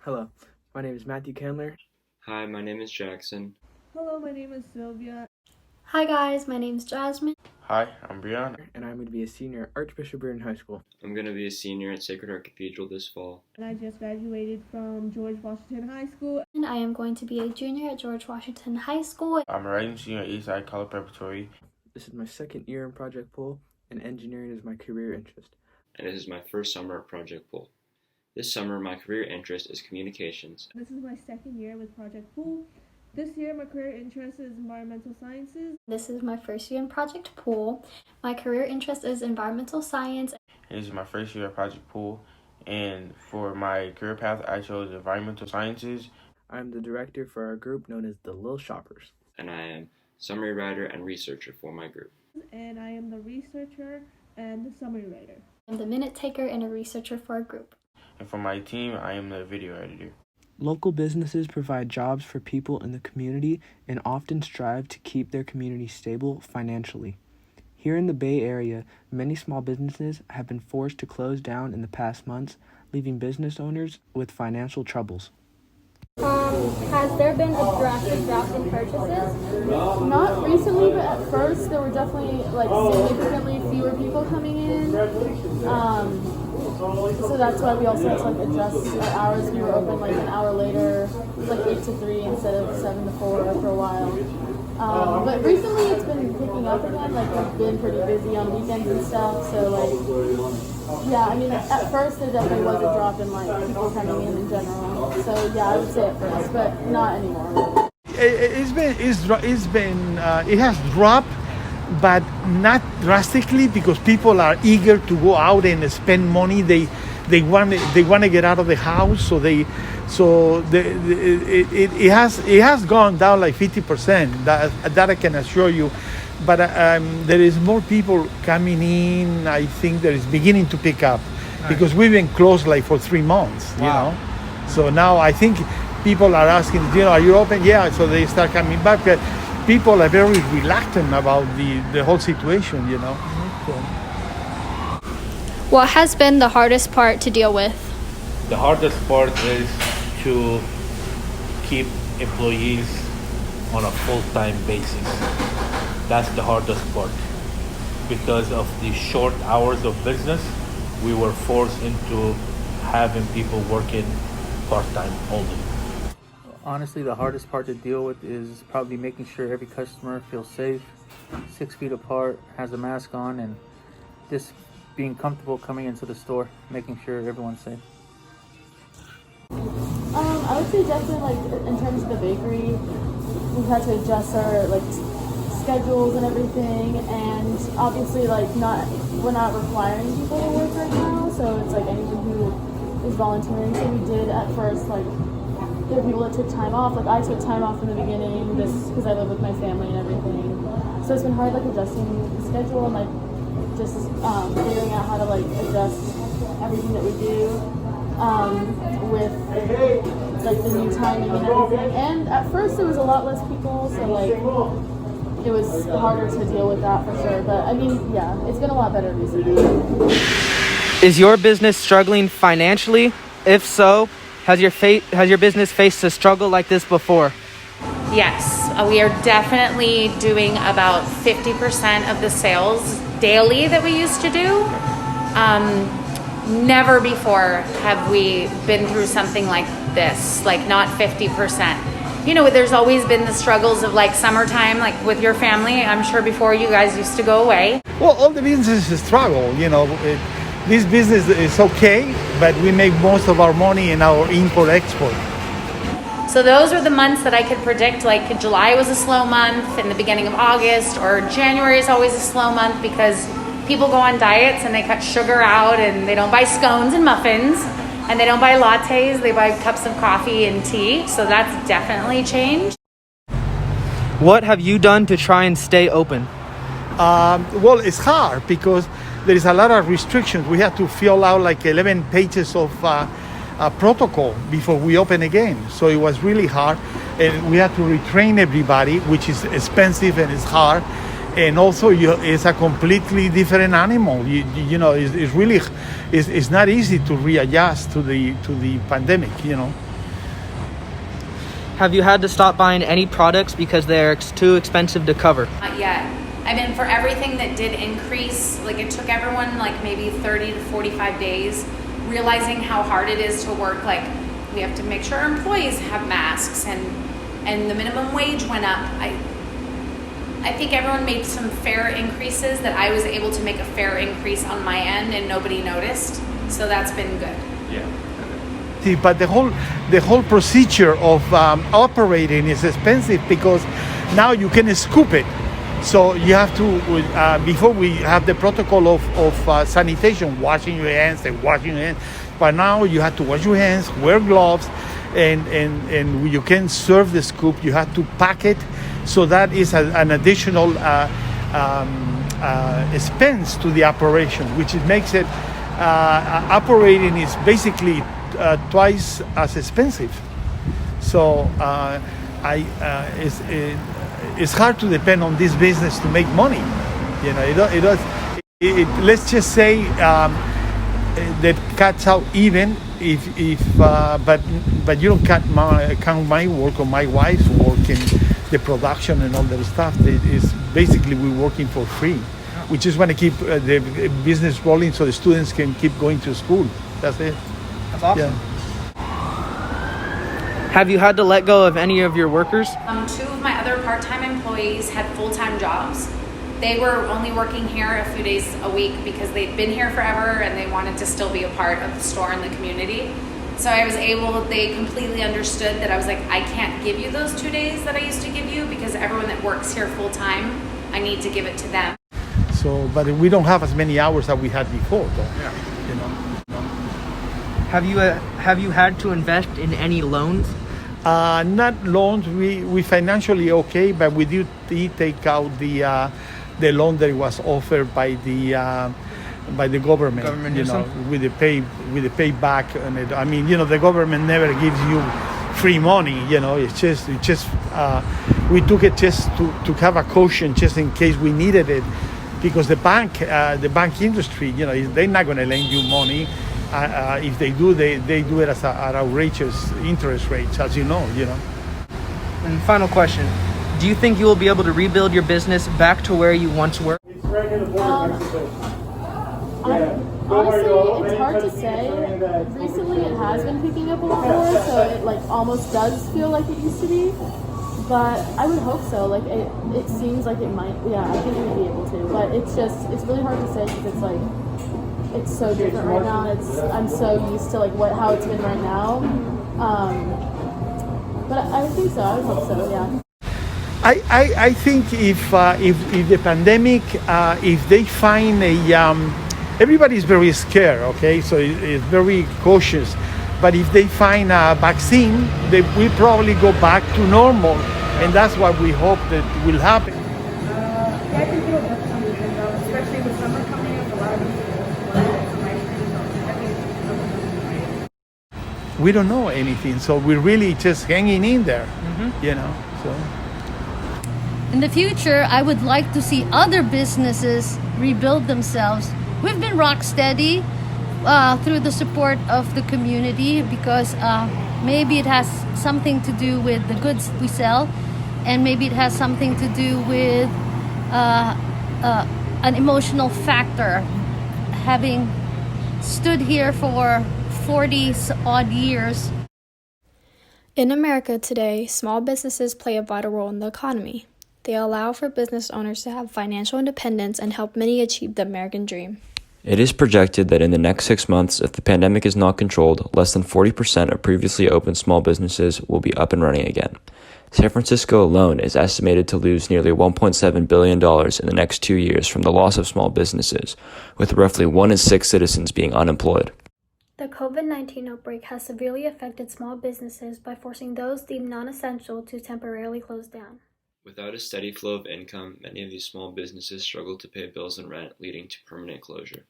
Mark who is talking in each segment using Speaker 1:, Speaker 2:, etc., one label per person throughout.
Speaker 1: Hello, my name is Matthew Candler.
Speaker 2: Hi, my name is Jackson.
Speaker 3: Hello, my name is Sylvia.
Speaker 4: Hi guys, my name's Jasmine.
Speaker 5: Hi, I'm Brian.
Speaker 1: And I'm going to be a senior at Archbishop Burton High School.
Speaker 2: I'm going to be a senior at Sacred Heart Cathedral this fall.
Speaker 3: And I just graduated from George Washington High School.
Speaker 4: And I am going to be a junior at George Washington High School.
Speaker 5: I'm a rising senior at Eastside College Preparatory.
Speaker 1: This is my second year in Project Pool, and engineering is my career interest.
Speaker 2: And this is my first summer at Project Pool. This summer, my career interest is communications.
Speaker 3: This is my second year with Project Pool. This year, my career interest is environmental sciences.
Speaker 4: This is my first year in Project Pool. My career interest is environmental science.
Speaker 5: This is my first year at Project Pool, and for my career path, I chose environmental sciences.
Speaker 1: I'm the director for our group known as the Lil Shoppers.
Speaker 2: And I am summary writer and researcher for my group.
Speaker 3: And I am the researcher and the summary writer.
Speaker 4: I'm the minute taker and a researcher for our group.
Speaker 5: And for my team, I am the video editor.
Speaker 1: Local businesses provide jobs for people in the community and often strive to keep their community stable financially. Here in the Bay Area, many small businesses have been forced to close down in the past months, leaving business owners with financial troubles.
Speaker 4: Has there been a drastic drop in purchases?
Speaker 6: Not recently, but at first there were definitely significantly fewer people coming in. So that's why we also had to adjust our hours. We were open an hour later, 8 to 3 instead of 7 to 4 for a while. But recently it's been picking up again. We've been pretty busy on weekends and stuff. So yeah, I mean at first there definitely was a drop in people coming in general. So yeah, I would say at first, but not anymore.
Speaker 7: It has dropped, but not drastically, because people are eager to go out and spend money. They want to get out of the house, it has gone down 50%. That I can assure you. But there is more people coming in. I think that is beginning to pick up, because we've been closed for 3 months.
Speaker 1: Wow.
Speaker 7: So now I think people are asking, are you open? Yeah, so they start coming back. But people are very reluctant about the whole situation, So.
Speaker 4: What has been the hardest part to deal with?
Speaker 8: The hardest part is to keep employees on a full-time basis. That's the hardest part. Because of the short hours of business, we were forced into having people working part-time only.
Speaker 1: Honestly, the hardest part to deal with is probably making sure every customer feels safe, 6 feet apart, has a mask on, and just being comfortable coming into the store, making sure everyone's safe.
Speaker 6: I would say definitely in terms of the bakery, we've had to adjust our schedules and everything, and obviously we're not requiring people to work right now, so it's anyone who is volunteering. So we did at first there were people that took time off. I took time off in the beginning, because I live with my family and everything. So it's been hard adjusting the schedule and just figuring out how to adjust everything that we do with the new timing and everything. And at first there was a lot less people, so it was harder to deal with that for sure. But I mean, yeah, it's been a lot better recently.
Speaker 9: Is your business struggling financially? If so, has your business faced a struggle like this before?
Speaker 10: Yes, we are definitely doing about 50% of the sales daily that we used to do. Never before have we been through something like this, not 50%. There's always been the struggles of summertime, with your family. I'm sure before you guys used to go away.
Speaker 7: Well, all the businesses struggle, This business is okay, but we make most of our money in our import-export.
Speaker 10: So those are the months that I could predict, July was a slow month in the beginning of August, or January is always a slow month because people go on diets and they cut sugar out and they don't buy scones and muffins and they don't buy lattes, they buy cups of coffee and tea. So that's definitely changed.
Speaker 9: What have you done to try and stay open?
Speaker 7: Well, it's hard because there is a lot of restrictions. We have to fill out 11 pages of protocol before we open again. So it was really hard. And we had to retrain everybody, which is expensive and it's hard. And also it's a completely different animal. It's really, it's not easy to readjust to the pandemic,
Speaker 9: Have you had to stop buying any products because they're too expensive to cover?
Speaker 10: Not yet. I mean, for everything that did increase, like it took everyone like maybe 30 to 45 days realizing how hard it is to work. Like we have to make sure our employees have masks and the minimum wage went up. I think everyone made some fair increases that I was able to make a fair increase on my end and nobody noticed. So that's been good.
Speaker 5: Yeah.
Speaker 7: But the whole procedure of operating is expensive because now you can scoop it. So you have to, before we have the protocol of sanitation, washing your hands and washing your hands. But now you have to wash your hands, wear gloves, and you can serve the scoop. You have to pack it. So that is an additional expense to the operation, which makes it, operating is basically twice as expensive. So it's hard to depend on this business to make money. You know, let's just say that cuts out even but you don't count my work or my wife's work in the production and all that stuff. It is basically we're working for free. We just want to keep the business rolling so the students can keep going to school. That's it.
Speaker 9: That's awesome.
Speaker 7: Yeah.
Speaker 9: Have you had to let go of any of your workers?
Speaker 10: Two of my other part-time employees had full-time jobs. They were only working here a few days a week because they'd been here forever and they wanted to still be a part of the store and the community. So I was able, they completely understood that I was like, I can't give you those 2 days that I used to give you because everyone that works here full-time, I need to give it to them.
Speaker 7: So, but we don't have as many hours that we had before, though.
Speaker 9: Yeah.
Speaker 7: You know.
Speaker 9: Have you had to invest in any loans?
Speaker 7: Not loans. We financially okay, but we did take out the loan that was offered by the government. You know, with the payback, and I mean, you know, the government never gives you free money. You know, it's just we took it just to have a caution, just in case we needed it, because the bank industry, you know, they're not going to lend you money. If they do, they do it at outrageous interest rates, as you know.
Speaker 9: And final question: do you think you will be able to rebuild your business back to where you once were?
Speaker 7: It's right in the border of Mexico.
Speaker 6: Honestly, it's hard to say. Recently, it has been picking up a lot more, so it like almost does feel like it used to be. But I would hope so. Like it seems like it might. Yeah, I think we'd be able to. But it's really hard to say because it's like. It's so different right now. I'm so used to like how it's been right now. But I think so. I would hope so. Yeah.
Speaker 7: I think if the pandemic, if they find everybody's very scared. Okay, so it's very cautious. But if they find a vaccine, they will probably go back to normal, and that's what we hope that will happen.
Speaker 3: Yeah, I think it'll definitely be though, especially with summer coming up. A lot of people.
Speaker 7: We don't know anything, so we're really just hanging in there, you know. So
Speaker 11: in the future, I would like to see other businesses rebuild themselves. We've been rock steady through the support of the community because maybe it has something to do with the goods we sell, and maybe it has something to do with an emotional factor, having stood here for 40-odd years.
Speaker 4: In America today, small businesses play a vital role in the economy. They allow for business owners to have financial independence and help many achieve the American dream.
Speaker 2: It is projected that in the next 6 months, if the pandemic is not controlled, less than 40% of previously open small businesses will be up and running again. San Francisco alone is estimated to lose nearly $1.7 billion in the next 2 years from the loss of small businesses, with roughly 1 in 6 citizens being unemployed.
Speaker 4: The COVID-19 outbreak has severely affected small businesses by forcing those deemed non-essential to temporarily close down.
Speaker 2: Without a steady flow of income, many of these small businesses struggle to pay bills and rent, leading to permanent closure.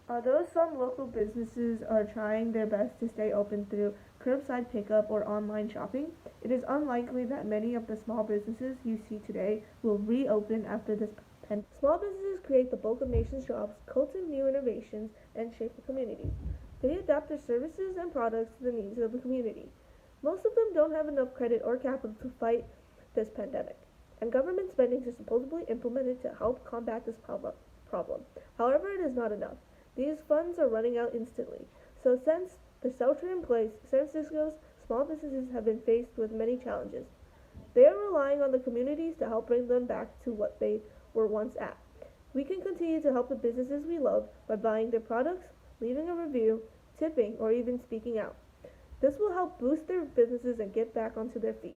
Speaker 3: Although some local businesses are trying their best to stay open through curbside pickup or online shopping, it is unlikely that many of the small businesses you see today will reopen after this pandemic. Small businesses create the bulk of nation's jobs, cultivate new innovations, and shape the community. They adapt their services and products to the needs of the community. Most of them don't have enough credit or capital to fight this pandemic, and government spending is supposedly implemented to help combat this problem. However, it is not enough. These funds are running out instantly. So since the shelter in place, San Francisco's small businesses have been faced with many challenges. They are relying on the communities to help bring them back to what they were once at. We can continue to help the businesses we love by buying their products, leaving a review, tipping, or even speaking out. This will help boost their businesses and get back onto their feet.